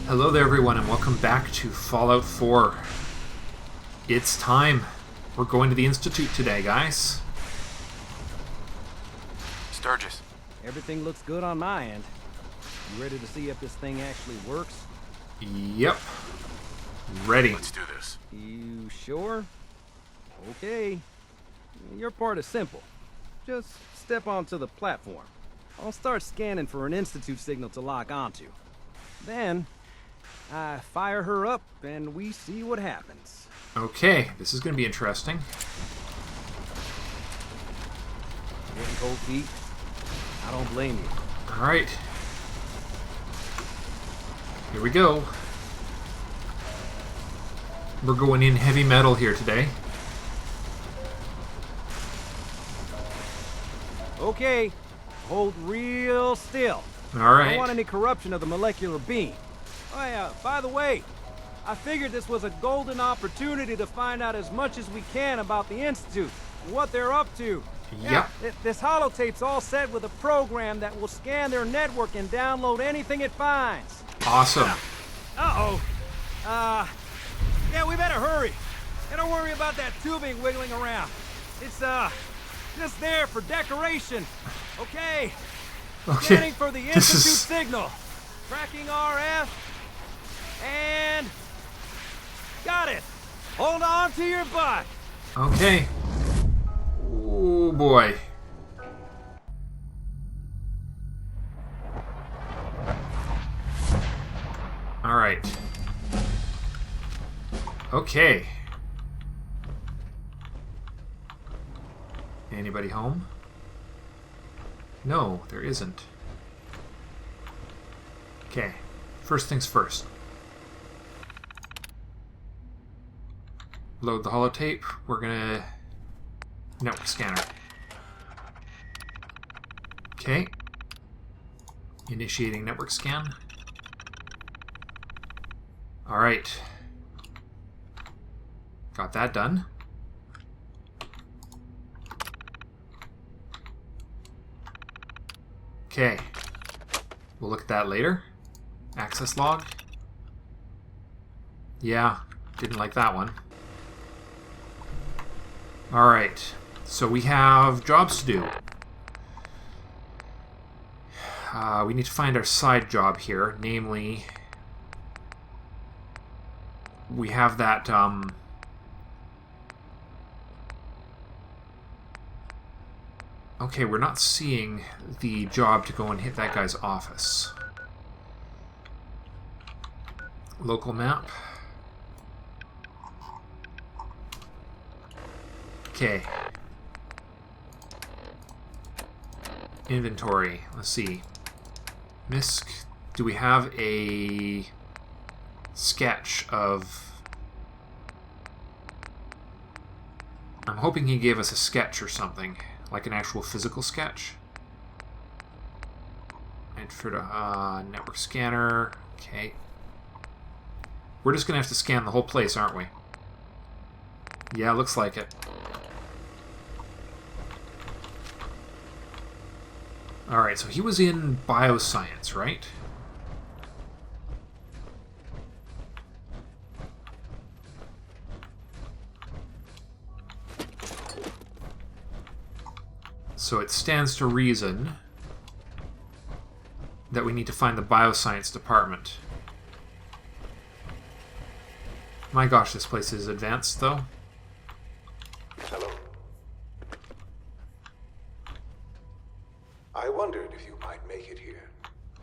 Hello there everyone and welcome back to Fallout 4. It's time. We're going to the Institute today, guys. Sturgis. Everything looks good on my end. You ready to see if this thing actually works? Yep. Ready. Let's do this. You sure? Okay. Your part is simple. Just step onto the platform. I'll start scanning for an Institute signal to lock onto. Then, I fire her up and we see what happens. Okay, this is going to be interesting. Getting cold feet? I don't blame you. Alright. Here we go. We're going in heavy metal here today. Okay, hold real still. I don't Alright. want any corruption of the molecular beam. Oh yeah, by the way, I figured this was a golden opportunity to find out as much as we can about the Institute and what they're up to. Yep. Yeah, this holotape's all set with a program that will scan their network and download anything it finds. Awesome. Uh-oh. Yeah, we better hurry. And don't worry about that tubing wiggling around. It's, just there for decoration. Okay. Scanning for the Institute signal. Tracking RF. And... got it. Hold on to your butt. Okay. Oh boy. Alright. Okay. Anybody home? No, there isn't. Okay. First things first. Load the holotape. We're gonna... network scanner. Okay. Initiating network scan. Alright. Got that done. Okay. We'll look at that later. Access log. Yeah, didn't like that one. Alright, so we have jobs to do. We need to find our side job here, namely... we have that, okay, we're not seeing the job to go and hit that guy's office. Local map. Okay. Inventory. Let's see. MISC. Do we have a sketch of... I'm hoping he gave us a sketch or something. Like an actual physical sketch. And for the network scanner. Okay. We're just going to have to scan the whole place, aren't we? Yeah, looks like it. Alright, so he was in bioscience, right? So it stands to reason that we need to find the bioscience department. My gosh, this place is advanced, though. Hello. I wondered if you might make it here.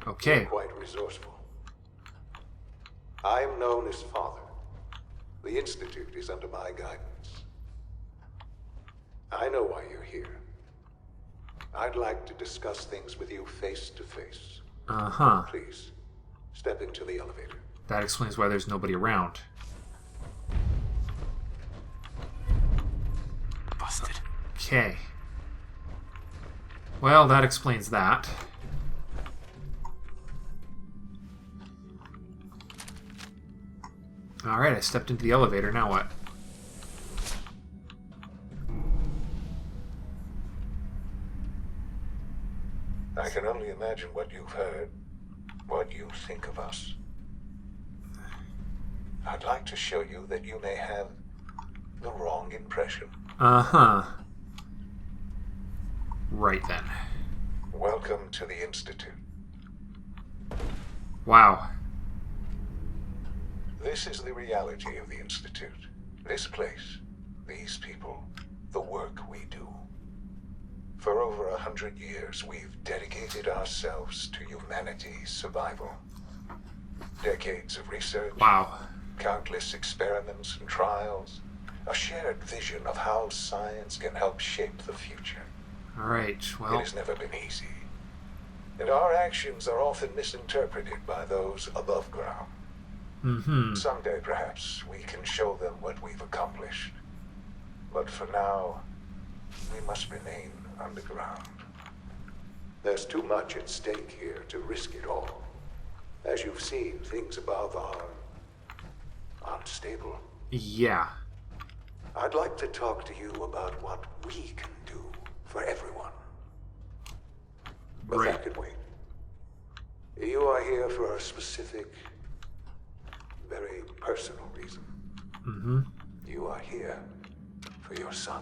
Okay. You're quite resourceful. I'm known as Father. The Institute is under my guidance. I know why you're here. I'd like to discuss things with you face to face. Uh-huh. Please, step into the elevator. That explains why there's nobody around. Busted. Okay. Well, that explains that. Alright, I stepped into the elevator. Now what? I can only imagine what you've heard, what you think of us. I'd like to show you that you may have the wrong impression. Uh-huh. Right then. Welcome to the Institute. Wow. This is the reality of the Institute. This place, these people, the work we do. For over 100 years, we've dedicated ourselves to humanity's survival. Decades of research. Wow. Countless experiments and trials. A shared vision of how science can help shape the future. Alright, well... It has never been easy. And our actions are often misinterpreted by those above ground. Mm-hmm. Someday, perhaps, we can show them what we've accomplished. But for now, we must remain underground. There's too much at stake here to risk it all. As you've seen, things above are unstable. Yeah. I'd like to talk to you about what we can do for everyone. But that can wait. You are here for a specific, very personal reason. Mm-hmm. You are here for your son.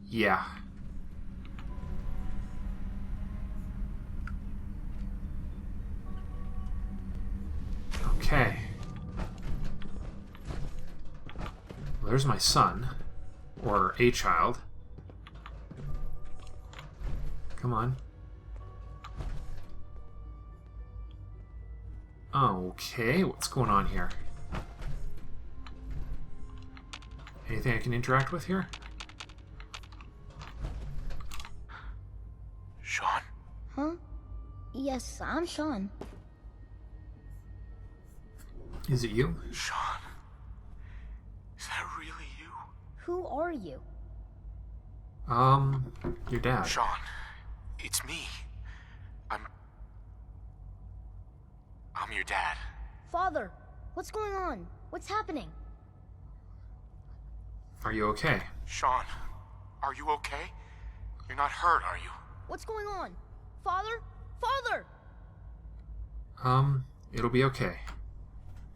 Yeah. Okay. Well, there's my son. Or a child. Come on. Okay, what's going on here? Anything I can interact with here? Sean? Huh? Yes, I'm Sean. Is it you? Sean? Is that really you? Who are you? Your dad. Sean, it's me. I'm your dad. Father, what's going on? What's happening? Are you okay? Sean, are you okay? You're not hurt, are you? What's going on? Father? Father! It'll be okay.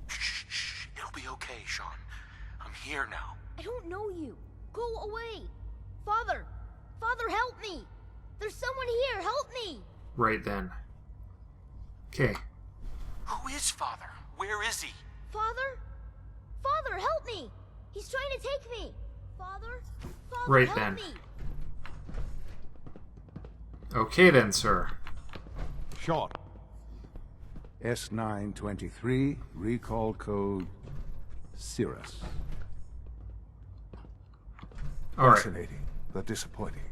Shh. It'll be okay, Sean. I'm here now. I don't know you. Go away. Father! Father, help me! There's someone here, help me! Right then. Okay. Who is Father? Where is he? Father? Father, help me! He's trying to take me! Father? Father, Right help then. me! Okay then, sir. Shot. S923, recall code Cirrus. Alright. Fascinating, but disappointing.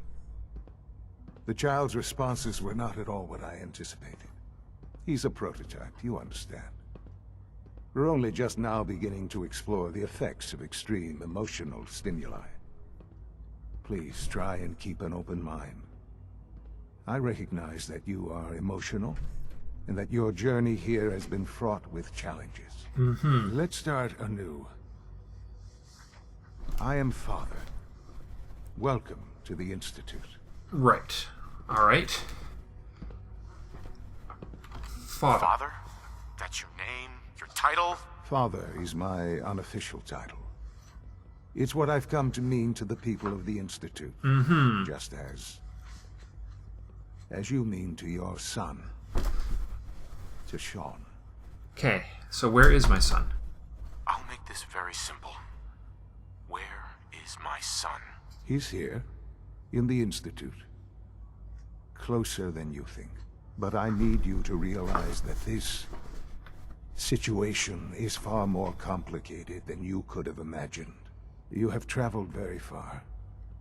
The child's responses were not at all what I anticipated. He's a prototype, you understand. We're only just now beginning to explore the effects of extreme emotional stimuli. Please try and keep an open mind. I recognize that you are emotional, and that your journey here has been fraught with challenges. Mm-hmm. Let's start anew. I am Father. Welcome to the Institute. Right. Alright. Father. Father? That's your name? Your title? Father is my unofficial title. It's what I've come to mean to the people of the Institute. Mm-hmm. Just as you mean to your son. To Sean. Okay, so where is my son? I'll make this very simple. Where is my son? He's here, in the Institute. Closer than you think. But I need you to realize that this situation is far more complicated than you could have imagined. You have traveled very far,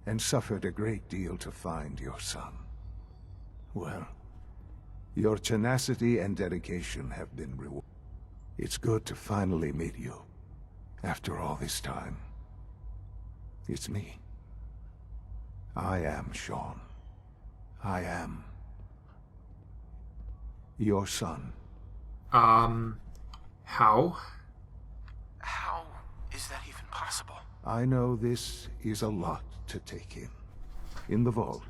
and suffered a great deal to find your son. Well, your tenacity and dedication have been rewarded. It's good to finally meet you, after all this time. It's me. I am Sean. I am your son. How? How is that even possible? I know this is a lot to take in. In the vault,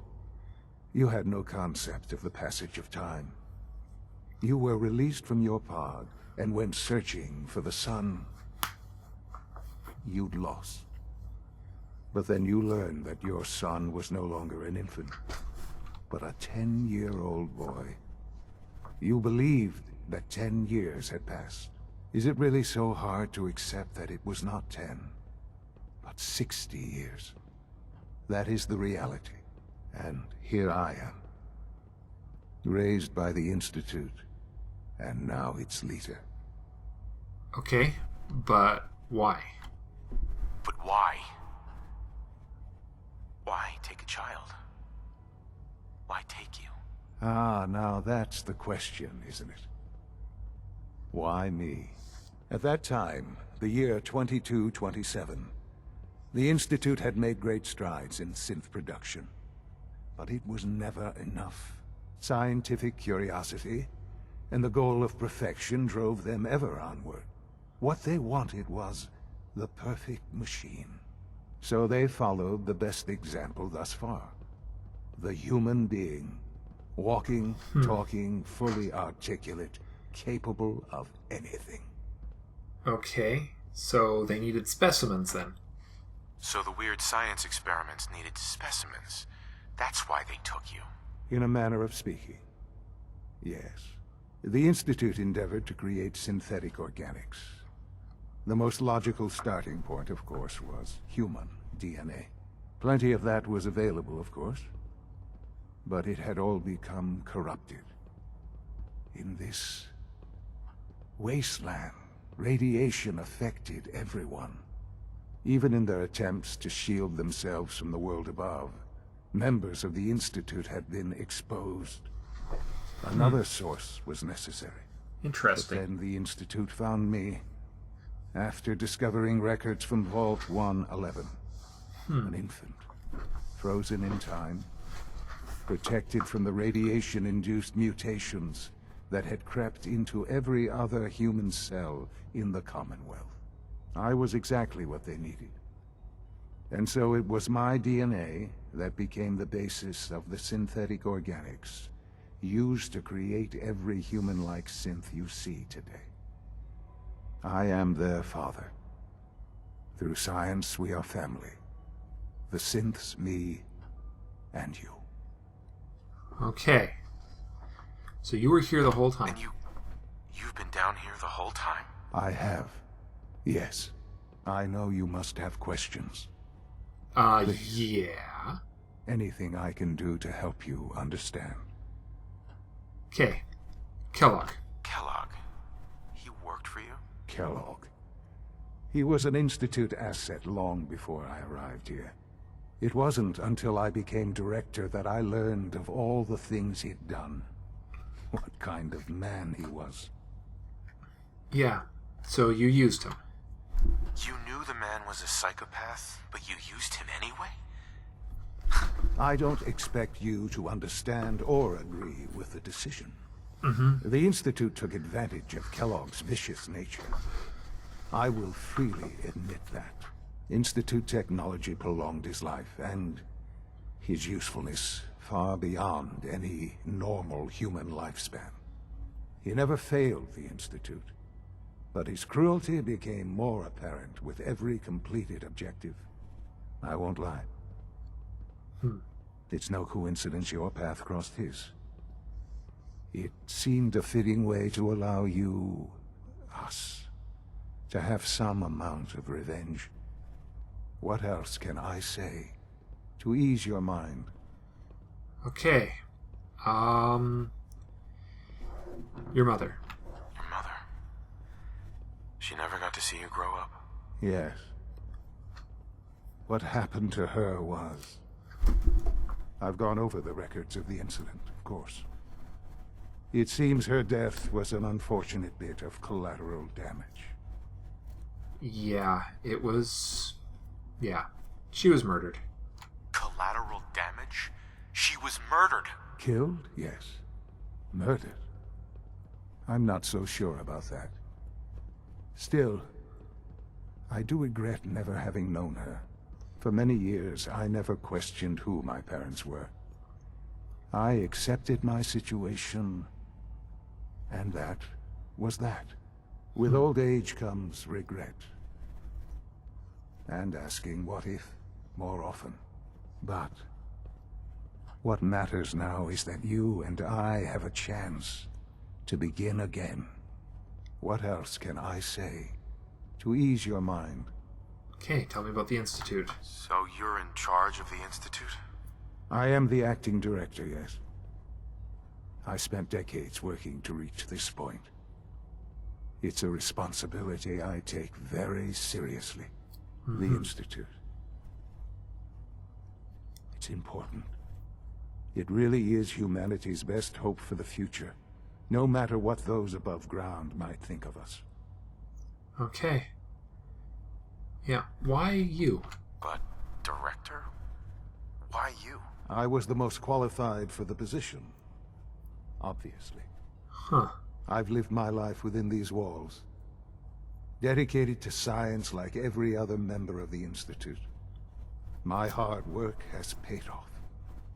you had no concept of the passage of time. You were released from your pod and went searching for the son you'd lost. But then you learned that your son was no longer an infant, but a 10-year-old boy. You believed that 10 years had passed. Is it really so hard to accept that it was not 10, but 60 years? That is the reality. And here I am, raised by the Institute, and now its leader. Okay, but why? But why? Why take a child? Why take you? Ah, now that's the question, isn't it? Why me? At that time, the year 2227, the Institute had made great strides in synth production. But it was never enough. Scientific curiosity and the goal of perfection drove them ever onward. What they wanted was the perfect machine. So they followed the best example thus far. The human being. Walking, talking, fully articulate, capable of anything. Okay, so they needed specimens then. So the weird science experiments needed specimens. That's why they took you. In a manner of speaking. Yes. The Institute endeavored to create synthetic organics. The most logical starting point, of course, was human DNA. Plenty of that was available, of course. But it had all become corrupted. In this wasteland, radiation affected everyone. Even in their attempts to shield themselves from the world above, members of the Institute had been exposed. Another source was necessary. Interesting. But then the Institute found me, after discovering records from Vault 111. An infant, frozen in time, protected from the radiation-induced mutations that had crept into every other human cell in the Commonwealth. I was exactly what they needed. And so it was my DNA that became the basis of the synthetic organics used to create every human-like synth you see today. I am their father. Through science, we are family. The synths, me, and you. Okay. So you were here the whole time. And you've been down here the whole time? I have. Yes. I know you must have questions. Yeah. Anything I can do to help you understand. Okay. Kellogg. Kellogg. He worked for you? Kellogg. He was an Institute asset long before I arrived here. It wasn't until I became director that I learned of all the things he'd done. What kind of man he was. Yeah. So you used him. You knew the man was a psychopath, but you used him anyway? I don't expect you to understand or agree with the decision. The Institute took advantage of Kellogg's vicious nature. I will freely admit that. Institute technology prolonged his life, and his usefulness far beyond any normal human lifespan. He never failed the Institute, but his cruelty became more apparent with every completed objective. I won't lie. It's no coincidence your path crossed his. It seemed a fitting way to allow you, us, to have some amount of revenge. What else can I say to ease your mind? Okay. Your mother. Your mother. She never got to see you grow up? Yes. What happened to her was... I've gone over the records of the incident, of course. It seems her death was an unfortunate bit of collateral damage. Yeah, it was... Yeah. She was murdered. Collateral damage? She was murdered! Killed? Yes. Murdered? I'm not so sure about that. Still, I do regret never having known her. For many years, I never questioned who my parents were. I accepted my situation, and that was that. With old age comes regret. and asking what if more often. But what matters now is that you and I have a chance to begin again. What else can I say to ease your mind? Okay, tell me about the Institute. So you're in charge of the Institute? I am the acting director, yes. I spent decades working to reach this point. It's a responsibility I take very seriously. The Institute. It's important. It really is humanity's best hope for the future, no matter what those above ground might think of us. Okay. Yeah, why you? But, director? Why you? I was the most qualified for the position, obviously. Huh. I've lived my life within these walls, dedicated to science like every other member of the Institute. My hard work has paid off.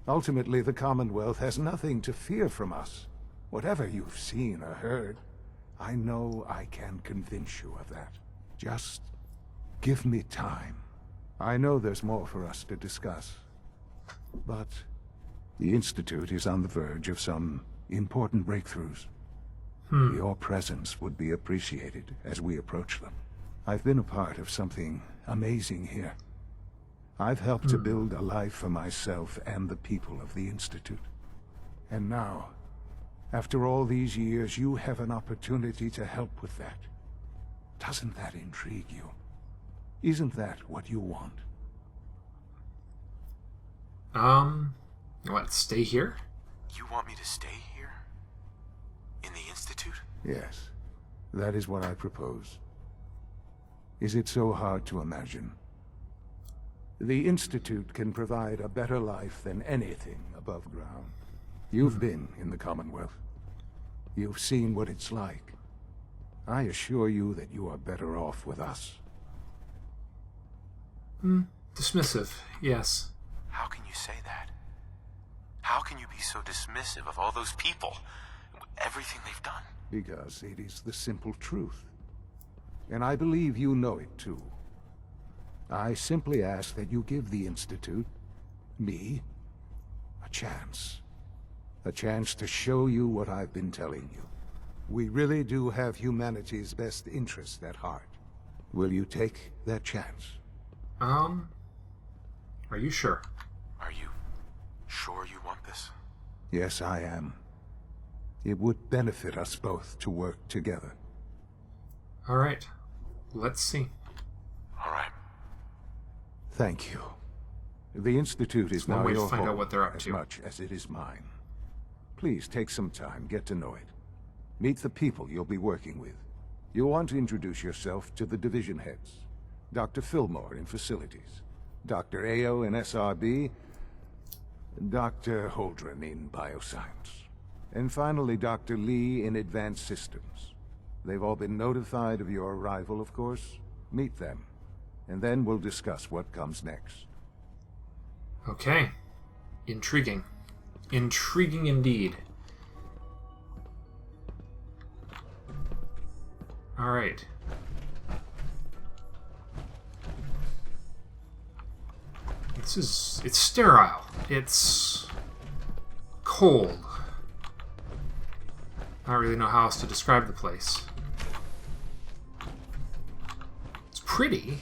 Ultimately, the Commonwealth has nothing to fear from us. Whatever you've seen or heard, I know I can convince you of that. Just give me time. I know there's more for us to discuss. But the Institute is on the verge of some important breakthroughs. Your presence would be appreciated as we approach them. I've been a part of something amazing here. I've helped to build a life for myself and the people of the Institute. And now, after all these years, you have an opportunity to help with that. Doesn't that intrigue you? Isn't that what you want? What, stay here? You want me to stay here? In the Institute? Yes, that is what I propose. Is it so hard to imagine? The Institute can provide a better life than anything above ground. You've been in the Commonwealth. You've seen what it's like. I assure you that you are better off with us. Dismissive, yes. How can you say that? How can you be so dismissive of all those people? Everything they've done? Because it is the simple truth. And I believe you know it too. I simply ask that you give the Institute, me, a chance. A chance to show you what I've been telling you. We really do have humanity's best interest at heart. Will you take that chance? Are you sure? Are you sure you want this? Yes, I am. It would benefit us both to work together. Alright. Let's see. All right. Thank you. The Institute is one now way to your find out home what they're up as to. much as it is mine. Please take some time, get to know it. Meet the people you'll be working with. You'll want to introduce yourself to the division heads. Dr. Fillmore in Facilities, Dr. Ao in SRB, Dr. Holdren in Bioscience, and finally Dr. Lee in Advanced Systems. They've all been notified of your arrival, of course. Meet them, and then we'll discuss what comes next. Okay. Intriguing. Intriguing indeed. Alright. It's sterile. It's cold. I don't really know how else to describe the place. It's pretty.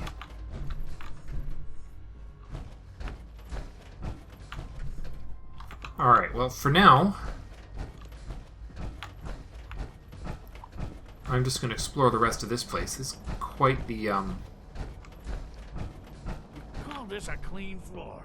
Alright, well, for now, I'm just going to explore the rest of this place. This is quite the, Call this a clean floor?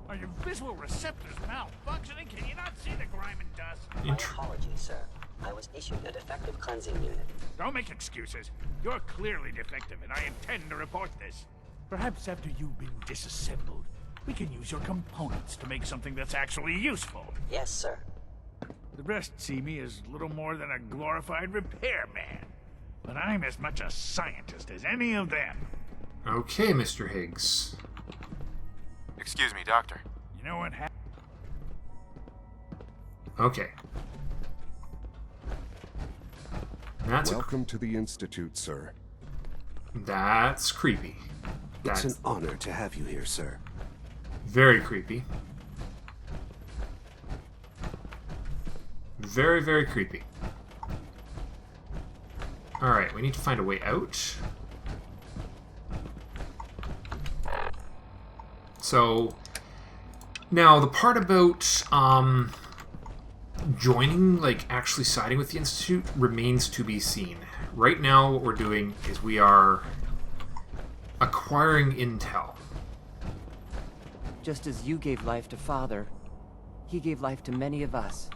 Are your visual receptors malfunctioning? Can you not see the grime and dust? My apologies, sir. I was issued a defective cleansing unit. Don't make excuses. You're clearly defective, and I intend to report this. Perhaps after you've been disassembled, we can use your components to make something that's actually useful. Yes, sir. The rest see me as little more than a glorified repairman. But I'm as much a scientist as any of them. Okay, Mr. Higgs. Excuse me, Doctor. You know what happened? Okay. That's Welcome to the Institute, sir. That's creepy. It's an That's honor to have you here, sir. very creepy. Very, very creepy. Alright, we need to find a way out. So, now the part about joining, like actually siding with the Institute, remains to be seen. Right now, what we're doing is we are acquiring intel. Just as you gave life to Father, he gave life to many of us.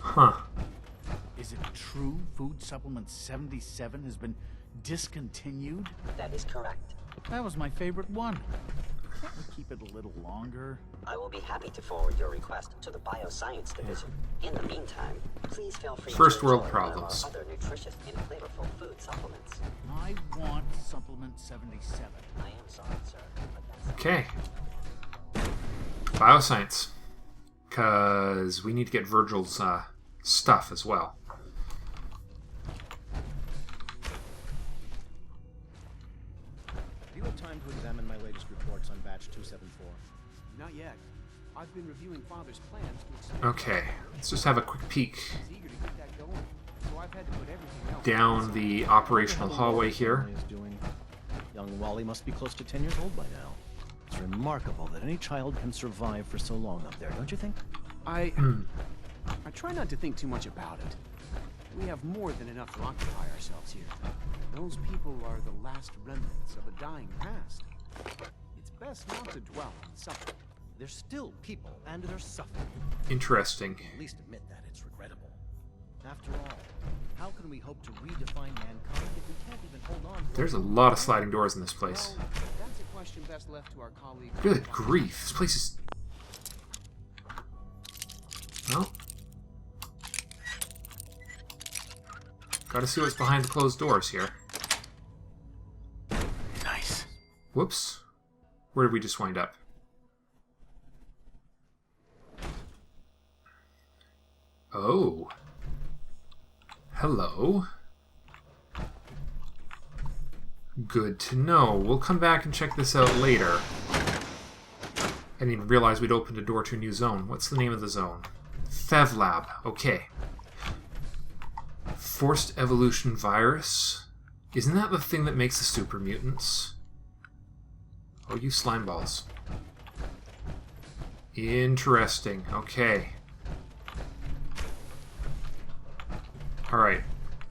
Huh. Is it true food supplement 77 has been discontinued? That is correct. That was my favorite one. Can't we keep it a little longer? I will be happy to forward your request to the Bioscience Division. In the meantime, please feel free First to world enjoy one of problems. our other nutritious and flavorful food supplements. I want supplement 77. I am sorry, sir, but that's... Okay. Bioscience. Because we need to get Virgil's stuff as well. Do you have time to examine my latest reports on batch 274? Not yet. I've been reviewing Father's plans to expand. Okay, let's just have a quick peek He's eager to get that going, so I've had to put everything else down the operational hallway here. Is doing. Young Wally must be close to 10 years old by now. It's remarkable that any child can survive for so long up there, don't you think? I try not to think too much about it. We have more than enough to occupy ourselves here. Those people are the last remnants of a dying past. It's best not to dwell on suffering. They're still people, and they're suffering. Interesting. At least admit that it's regrettable. After all, how can we hope to redefine mankind if we can't even hold on to... There's a lot of sliding doors in this place. Well, that's a question best left to our colleague. Good grief, this place is... Well... Gotta see what's behind the closed doors here. Nice. Whoops. Where did we just wind up? Oh. Hello. Good to know. We'll come back and check this out later. I didn't even realize we'd opened a door to a new zone. What's the name of the zone? FevLab. Okay. Forced evolution virus. Isn't that the thing that makes the super mutants? Oh, you slime balls. Interesting. Okay. Alright.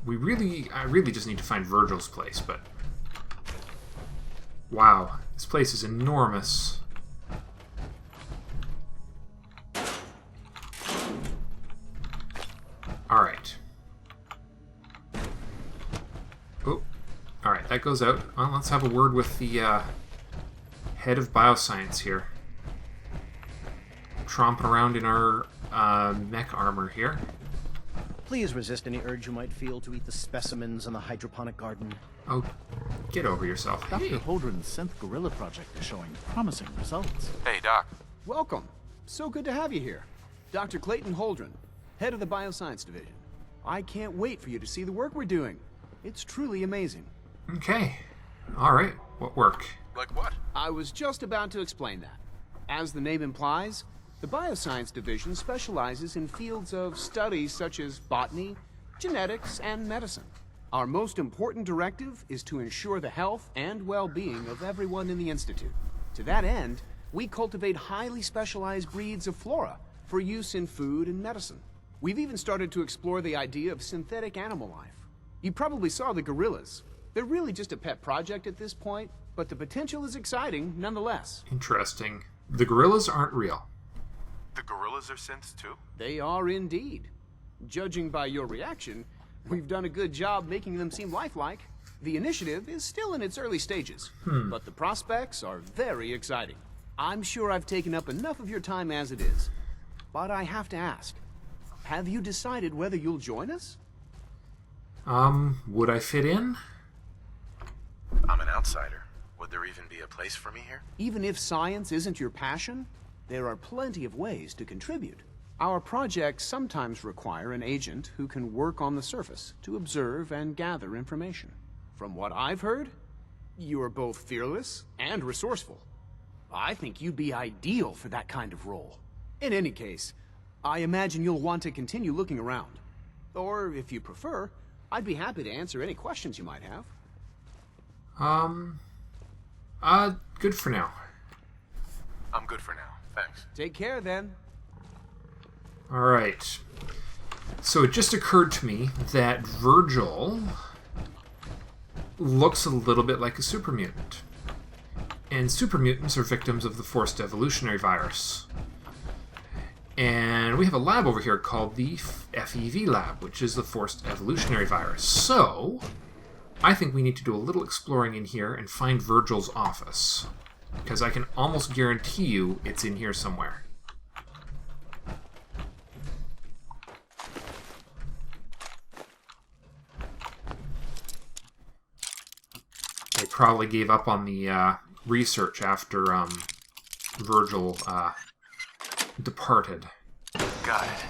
I really just need to find Virgil's place, but... Wow. This place is enormous. Alright. Oh. Alright, that goes out. Well, let's have a word with the head of bioscience here. Tromping around in our mech armor here. Please resist any urge you might feel to eat the specimens in the hydroponic garden. Oh, get over yourself. Dr. Hey. Holdren's synth gorilla project is showing promising results. Hey, Doc. Welcome. So good to have you here. Dr. Clayton Holdren, head of the Bioscience Division. I can't wait for you to see the work we're doing. It's truly amazing. Okay. Alright, what work? Like what? I was just about to explain that. As the name implies, the Bioscience Division specializes in fields of studies such as botany, genetics, and medicine. Our most important directive is to ensure the health and well-being of everyone in the Institute. To that end, we cultivate highly specialized breeds of flora for use in food and medicine. We've even started to explore the idea of synthetic animal life. You probably saw the gorillas. They're really just a pet project at this point, but the potential is exciting nonetheless. Interesting. The gorillas aren't real. The gorillas are synths too? They are indeed. Judging by your reaction, we've done a good job making them seem lifelike. The initiative is still in its early stages, but the prospects are very exciting. I'm sure I've taken up enough of your time as it is, but I have to ask, have you decided whether you'll join us? Would I fit in? I'm an outsider. Would there even be a place for me here? Even if science isn't your passion, there are plenty of ways to contribute. Our projects sometimes require an agent who can work on the surface to observe and gather information. From what I've heard, You are both fearless and resourceful. I think you'd be ideal for that kind of role. In any case, I imagine you'll want to continue looking around. Or, if you prefer, I'd be happy to answer any questions you might have. Good for now. I'm good for now. Thanks. Take care, then. Alright. So it just occurred to me that Virgil looks a little bit like a super mutant. And super mutants are victims of the forced evolutionary virus. And we have a lab over here called the FEV lab, which is the forced evolutionary virus. So, I think we need to do a little exploring in here and find Virgil's office. Because I can almost guarantee you it's in here somewhere. They probably gave up on the research after Virgil departed. Got it.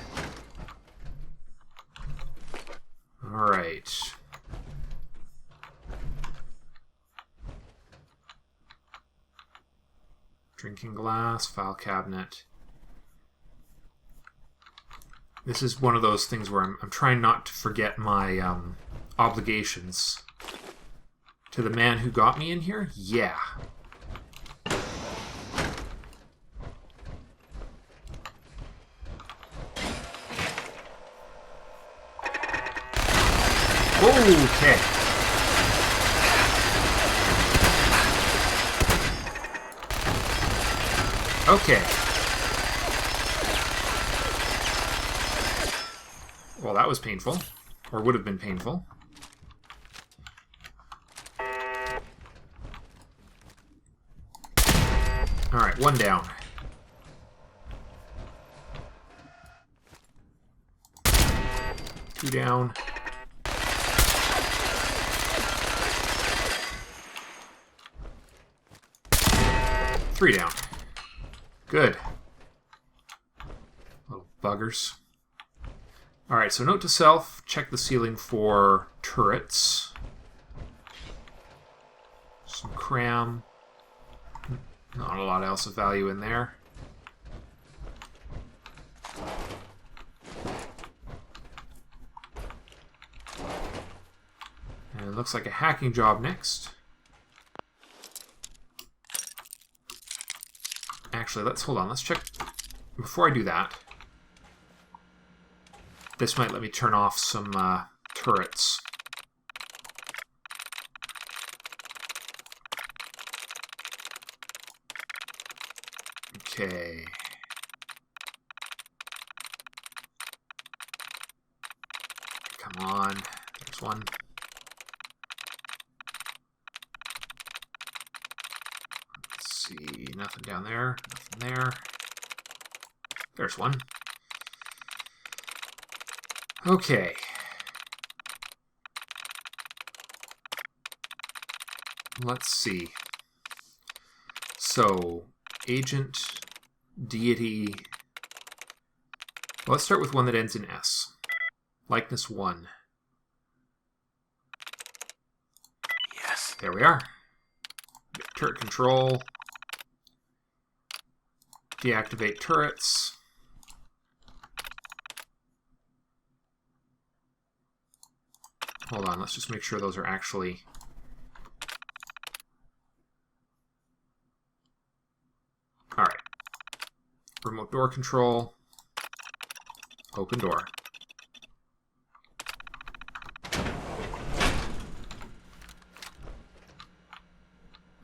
Alright. Drinking glass, file cabinet. This is one of those things where I'm trying not to forget my obligations. To the man who got me in here? Yeah. Okay. Okay. Well, that was painful. Or would have been painful. Alright, one down. Two down. Three down. Good. Little buggers. Alright, so note to self, check the ceiling for turrets. Some cram. Not a lot else of value in there. And it looks like a hacking job next. Actually, hold on, let's check. Before I do that, this might let me turn off some turrets. Okay. Come on. There's one. Let's see. Nothing down there. Nothing there. There's one. Okay. Let's see. So, agent, deity. Well, let's start with one that ends in S. Likeness 1. Yes. There we are. Turret control. Deactivate turrets. Hold on, let's just make sure those are actually... Alright. Remote door control. Open door.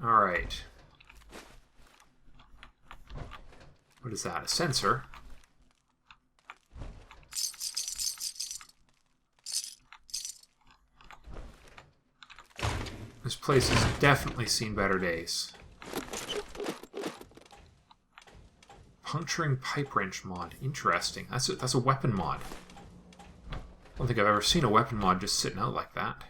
Alright. What is that? A sensor? This place has definitely seen better days. Puncturing pipe wrench mod. Interesting. That's a weapon mod. I don't think I've ever seen a weapon mod just sitting out like that.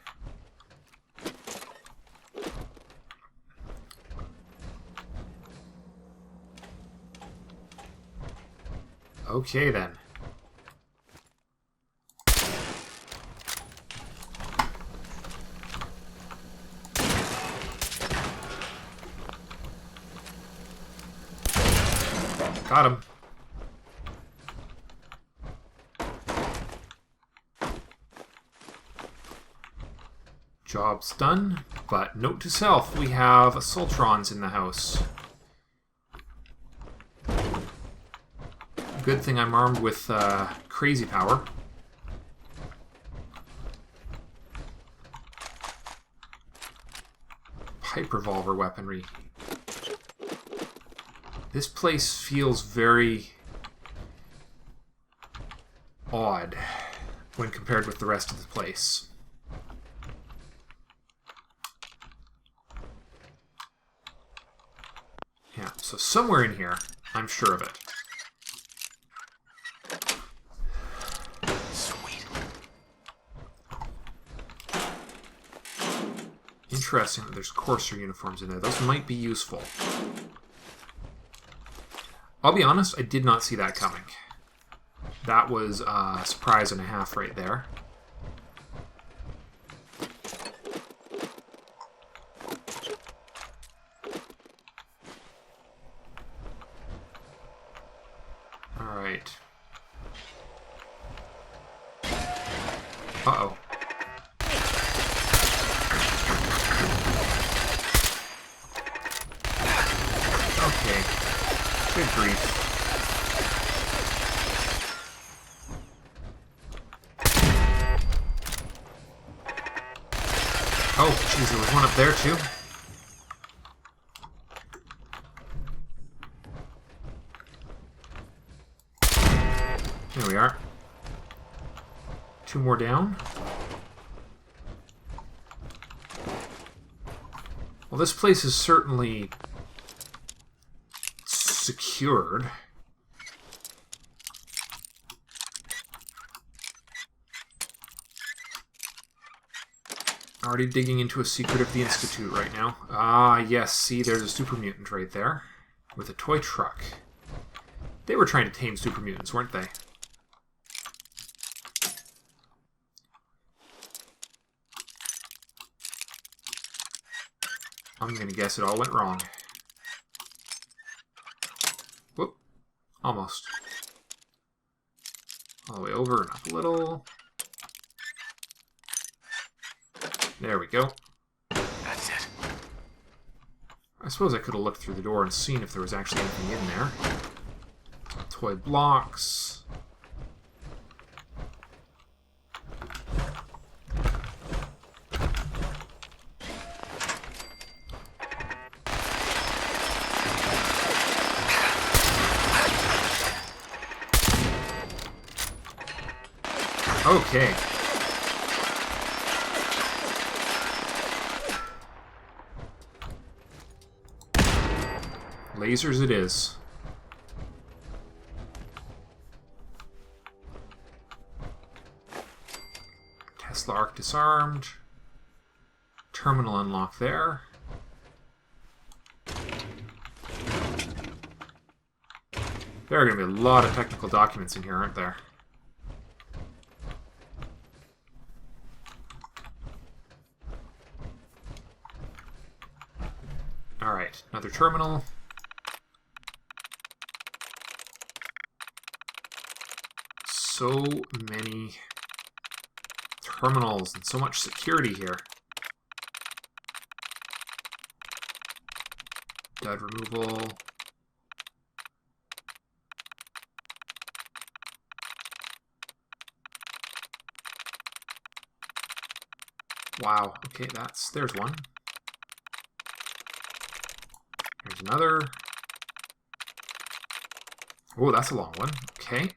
Okay then. Got him. Job's done, but note to self, we have Assaultrons in the house. Good thing I'm armed with crazy power. Pipe revolver weaponry. This place feels very odd when compared with the rest of the place. Yeah, so somewhere in here, I'm sure of it. Sweet. Interesting that there's Courser uniforms in there. Those might be useful. I'll be honest, I did not see that coming. That was a surprise and a half right there. Alright. Uh-oh. Okay. Good grief. Oh, jeez, there was one up there, too. There we are. Two more down. Well, this place is certainly secured. Already digging into a secret of the Institute right now. Ah, yes, see, there's a super mutant right there. With a toy truck. They were trying to tame super mutants, weren't they? I'm gonna guess it all went wrong. Whoop. Almost. All the way over and up a little. There we go. That's it. I suppose I could have looked through the door and seen if there was actually anything in there. Toy blocks. Okay. Lasers it is. Tesla arc disarmed. Terminal unlocked there. There are going to be a lot of technical documents in here, aren't there? Alright, another terminal. So many terminals and so much security here. Dud removal. Wow, okay, there's one. Here's another. Oh, that's a long one. Okay.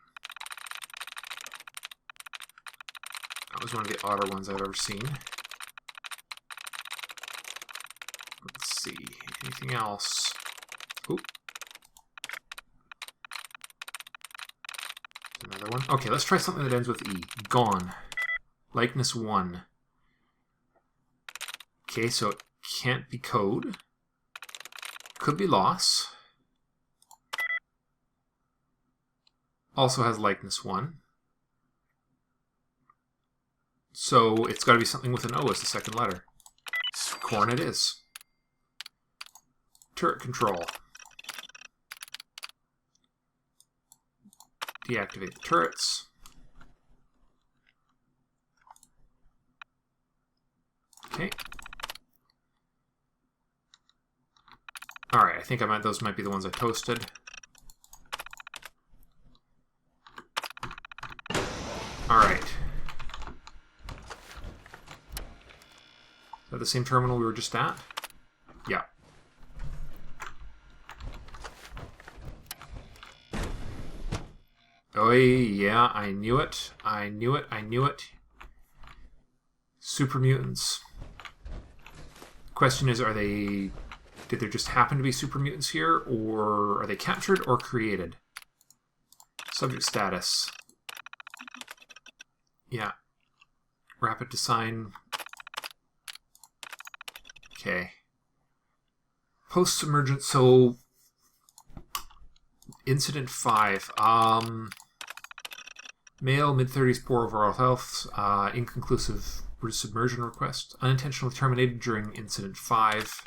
That was one of the odder ones I've ever seen. Let's see. Anything else? Oop. Another one. Okay, let's try something that ends with E. Gone. Likeness 1. Okay, so it can't be code. Could be loss. Also has likeness 1. So it's got to be something with an O as the second letter. Corn it is. Turret control. Deactivate the turrets. Okay. Alright, I think those might be the ones I toasted. Alright. Is that the same terminal we were just at? Yeah. Oh, yeah, I knew it. I knew it. I knew it. Super mutants. Question is, did there just happen to be super mutants here, or are they captured or created? Subject status. Yeah. Rapid design. Okay. Post-emergent, so Incident 5. Male, mid-30s, poor overall health, inconclusive submersion request, unintentionally terminated during Incident 5.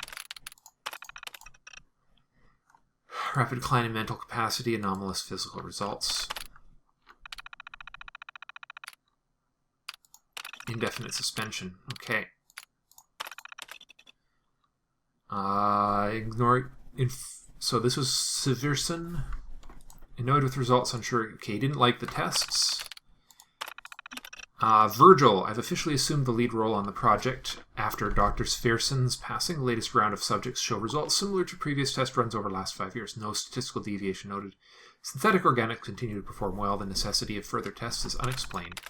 Rapid decline in mental capacity, anomalous physical results. Indefinite suspension. Okay. So this was Severson. Annoyed with results, unsure. Okay, didn't like the tests. Virgil, I've officially assumed the lead role on the project. After Dr. Sverson's passing, the latest round of subjects show results similar to previous test runs over the last 5 years. No statistical deviation noted. Synthetic organics continue to perform well. The necessity of further tests is unexplained.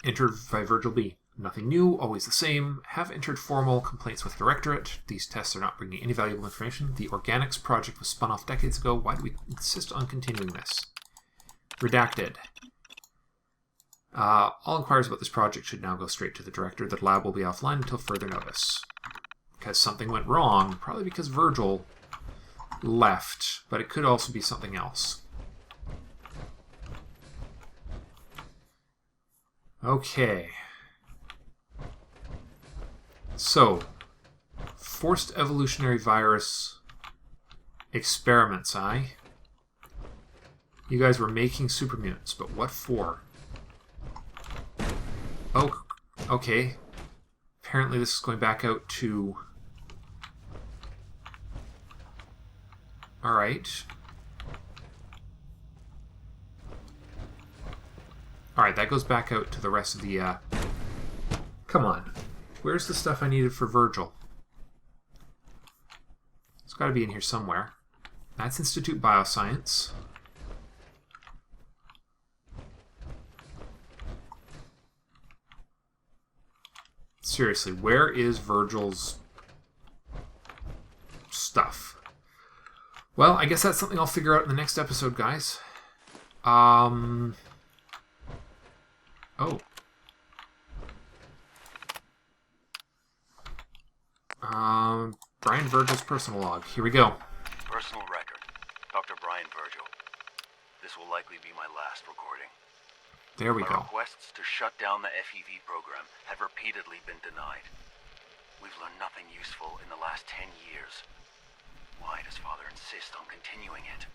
Entered by Virgil B. Nothing new, always the same. Have entered formal complaints with Directorate. These tests are not bringing any valuable information. The Organics project was spun off decades ago. Why do we insist on continuing this? Redacted. All inquiries about this project should now go straight to the Director. The lab will be offline until further notice. Because something went wrong, probably because Virgil left, but it could also be something else. Okay. So, forced evolutionary virus experiments, You guys were making super mutants, but what for? Oh, okay. Apparently this is going back out to... Alright. Alright, that goes back out to the rest of the, Come on. Where's the stuff I needed for Virgil? It's got to be in here somewhere. That's Institute Bioscience. Seriously, where is Virgil's stuff? Well, I guess that's something I'll figure out in the next episode, guys. Oh. Brian Virgil's personal log. Here we go. Personal record. Dr. Brian Virgil. This will likely be my last recording. There we go. My requests to shut down the FEV program have repeatedly been denied. We've learned nothing useful in the last 10 years. Why does Father insist on continuing it?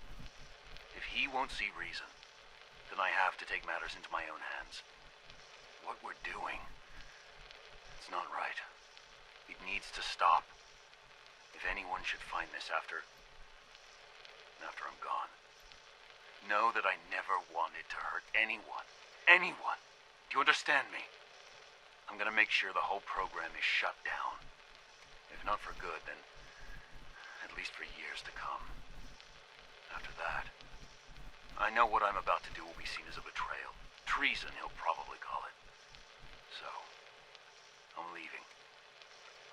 If he won't see reason, then I have to take matters into my own hands. What we're doing, it's not right. It needs to stop. If anyone should find this after I'm gone, know that I never wanted to hurt anyone. Anyone! Do you understand me? I'm gonna make sure the whole program is shut down. If not for good, then at least for years to come. After that, I know what I'm about to do will be seen as a betrayal. Treason, he'll probably call it. So, I'm leaving.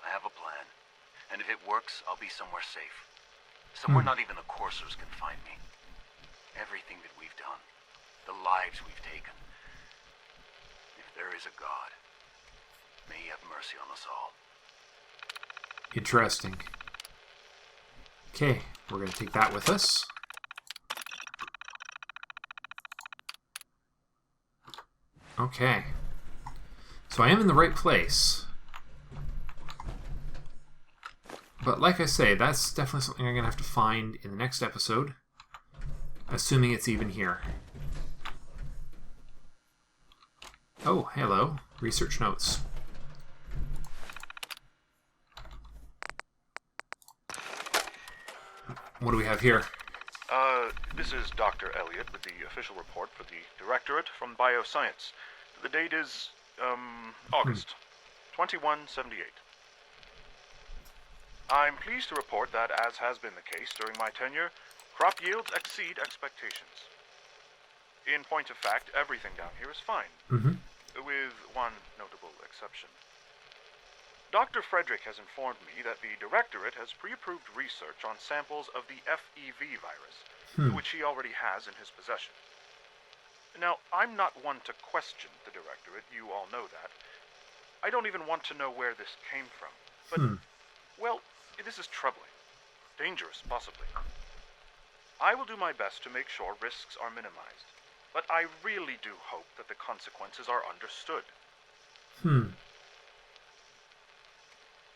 I have a plan, and if it works, I'll be somewhere safe. Somewhere not even the coursers can find me. Everything that we've done, the lives we've taken. If there is a God, may he have mercy on us all. Interesting. Okay, we're going to take that with us. Okay. So I am in the right place. But like I say, that's definitely something I'm going to have to find in the next episode. Assuming it's even here. Oh, hello. Research notes. What do we have here? This is Dr. Elliot with the official report for the Directorate from Bioscience. The date is, August 2178. I'm pleased to report that, as has been the case during my tenure, crop yields exceed expectations. In point of fact, everything down here is fine, with one notable exception. Dr. Frederick has informed me that the Directorate has pre-approved research on samples of the FEV virus, which he already has in his possession. Now, I'm not one to question the Directorate, you all know that. I don't even want to know where this came from, but, well, this is troubling. Dangerous, possibly. I will do my best to make sure risks are minimized, but I really do hope that the consequences are understood.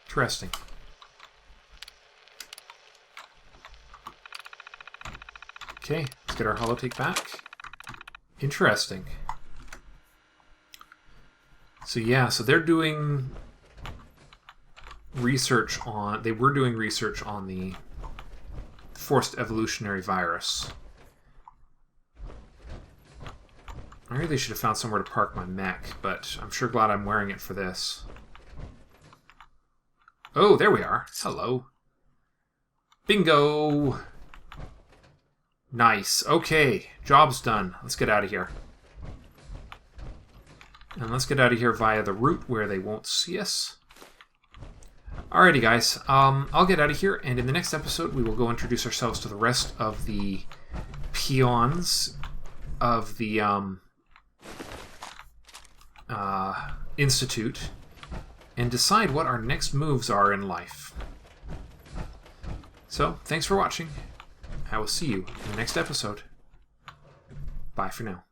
Interesting. Okay, let's get our holotape back. Interesting. So yeah, so they're doing research on... They were doing research on the forced evolutionary virus. I really should have found somewhere to park my mech, but I'm sure glad I'm wearing it for this. Oh, there we are. Hello. Bingo! Nice. Okay, job's done. Let's get out of here. And let's get out of here via the route where they won't see us. Alrighty, guys. I'll get out of here, and in the next episode, we will go introduce ourselves to the rest of the peons of the Institute, and decide what our next moves are in life. So, thanks for watching. I will see you in the next episode. Bye for now.